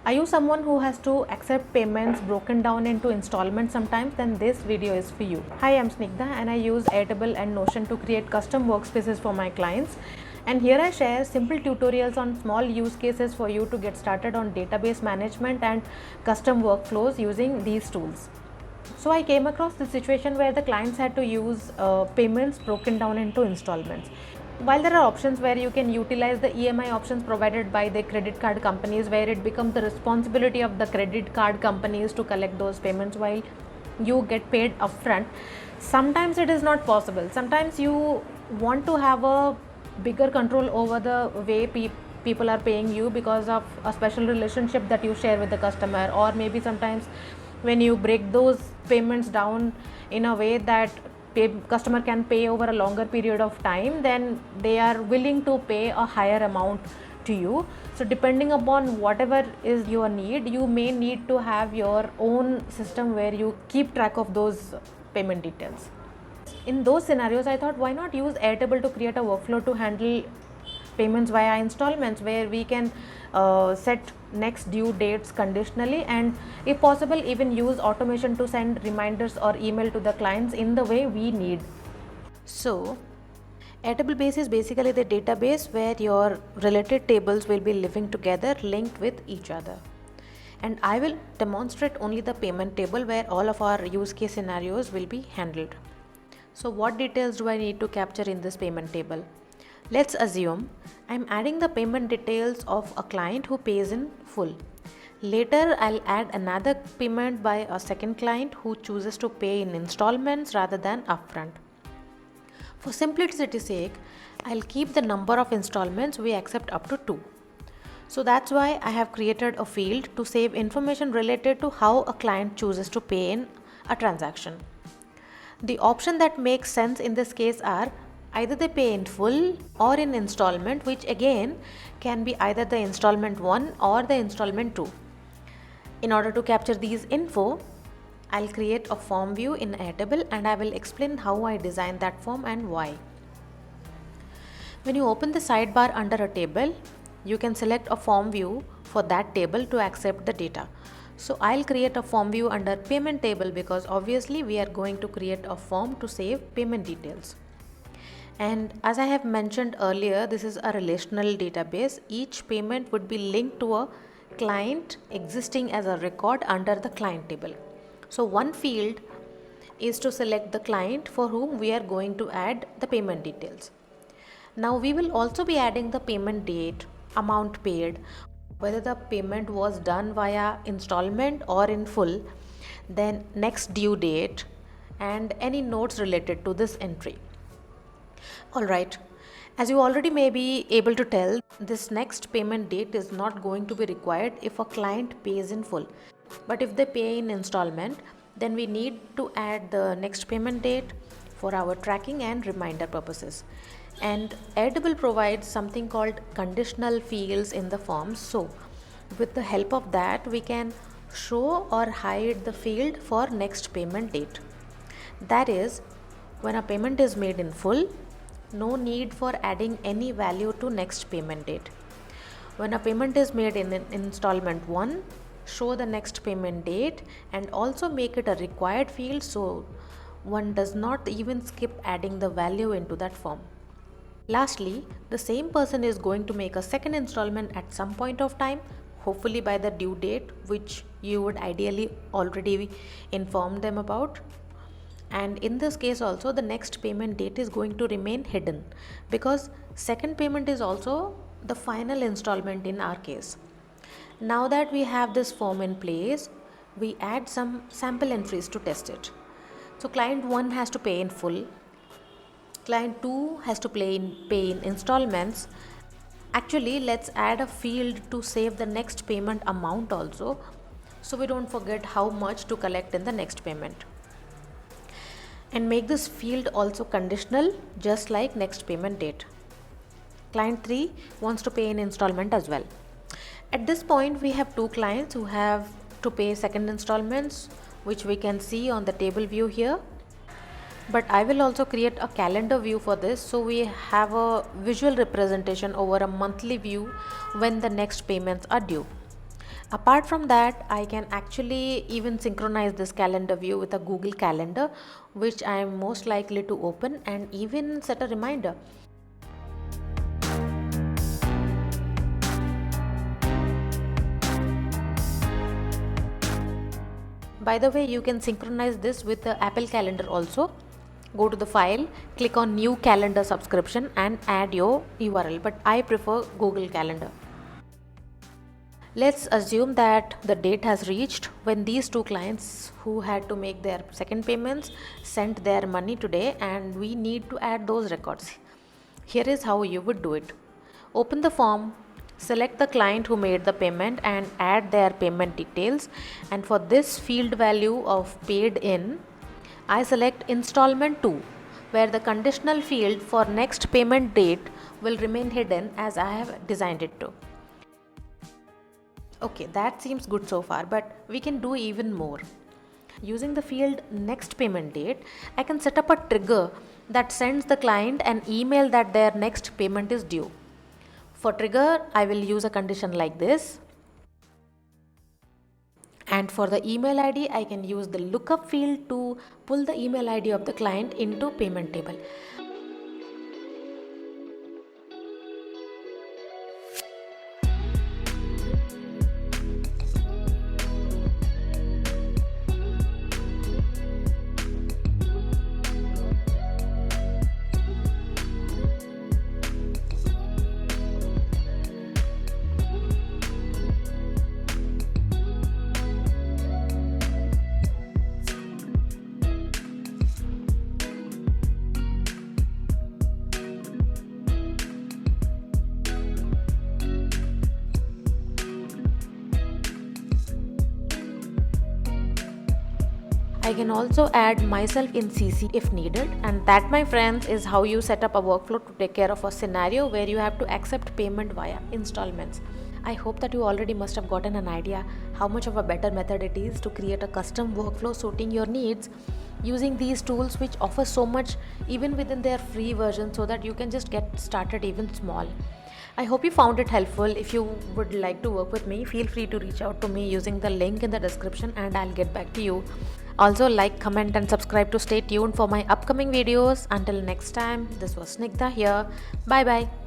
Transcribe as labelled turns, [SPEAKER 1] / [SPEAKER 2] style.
[SPEAKER 1] Are you someone who has to accept payments broken down into installments sometimes? Then this video is for you. Hi, I'm Snigdha and I use Airtable and Notion to create custom workspaces for my clients. And here I share simple tutorials on small use cases for you to get started on database management and custom workflows using these tools. So I came across this situation where the clients had to use payments broken down into installments. While there are options where you can utilize the EMI options provided by the credit card companies, where it becomes the responsibility of the credit card companies to collect those payments while you get paid upfront, sometimes it is not possible. Sometimes you want to have a bigger control over the way people are paying you because of a special relationship that you share with the customer, or maybe sometimes when you break those payments down in a way that customer can pay over a longer period of time, then they are willing to pay a higher amount to you. So depending upon whatever is your need, you may need to have your own system where you keep track of those payment details. In those scenarios, I thought, why not use Airtable to create a workflow to handle payments via installments, where we can set next due dates conditionally, and if possible even use automation to send reminders or email to the clients in the way we need. So Airtable base is basically the database where your related tables will be living together, linked with each other. And I will demonstrate only the payment table where all of our use case scenarios will be handled. So what details do I need to capture in this payment table? Let's assume I'm adding the payment details of a client who pays in full. Later, I'll add another payment by a second client who chooses to pay in installments rather than upfront. For simplicity's sake, I'll keep the number of installments we accept up to 2. So that's why I have created a field to save information related to how a client chooses to pay in a transaction. The option that makes sense in this case are either they pay in full or in installment, which again can be either the installment 1 or the installment 2. In order to capture these info, I'll create a form view in Airtable and I will explain how I designed that form and why. When you open the sidebar under a table, you can select a form view for that table to accept the data. So I'll create a form view under payment table because obviously we are going to create a form to save payment details. And as I have mentioned earlier, this is a relational database. Each payment would be linked to a client existing as a record under the client table. So one field is to select the client for whom we are going to add the payment details. Now we will also be adding the payment date, amount paid, whether the payment was done via installment or in full, then next due date, and any notes related to this entry. Alright, as you already may be able to tell, this next payment date is not going to be required if a client pays in full. But if they pay in installment, then we need to add the next payment date for our tracking and reminder purposes. And Airtable provides something called conditional fields in the forms. So with the help of that, we can show or hide the field for next payment date. That is, when a payment is made in full, no need for adding any value to next payment date. When a payment is made in installment 1, show the next payment date and also make it a required field so one does not even skip adding the value into that form. Lastly, the same person is going to make a second installment at some point of time, hopefully by the due date, which you would ideally already inform them about. And in this case also, the next payment date is going to remain hidden because second payment is also the final installment in our case. Now that we have this form in place, we add some sample entries to test it. So client 1 has to pay in full, client 2 has to pay in installments. Actually, let's add a field to save the next payment amount also, so we don't forget how much to collect in the next payment. And make this field also conditional, just like next payment date. Client 3 wants to pay in installment as well. At this point, we have 2 clients who have to pay second installments, which we can see on the table view here. But I will also create a calendar view for this, so we have a visual representation over a monthly view when the next payments are due. Apart from that, I can actually even synchronize this calendar view with a Google Calendar, which I am most likely to open, and even set a reminder. By the way, you can synchronize this with the Apple Calendar also. Go to the file, click on new calendar subscription and add your URL, but I prefer Google Calendar. Let's assume that the date has reached when these two clients who had to make their second payments sent their money today, and we need to add those records. Here is how you would do it. Open the form, select the client who made the payment and add their payment details, and for this field value of paid in, I select Installment 2, where the conditional field for next payment date will remain hidden as I have designed it to. Okay, that seems good so far, but we can do even more. Using the field next payment date, I can set up a trigger that sends the client an email that their next payment is due. For trigger, I will use a condition like this. And for the email ID, I can use the lookup field to pull the email ID of the client into payment table. I can also add myself in CC if needed, and that, my friends, is how you set up a workflow to take care of a scenario where you have to accept payment via installments. I hope that you already must have gotten an idea how much of a better method it is to create a custom workflow suiting your needs using these tools, which offer so much even within their free version, so that you can just get started even small. I hope you found it helpful. If you would like to work with me, feel free to reach out to me using the link in the description and I'll get back to you. Also, like, comment and subscribe to stay tuned for my upcoming videos. Until next time, this was Snigdha here. Bye bye.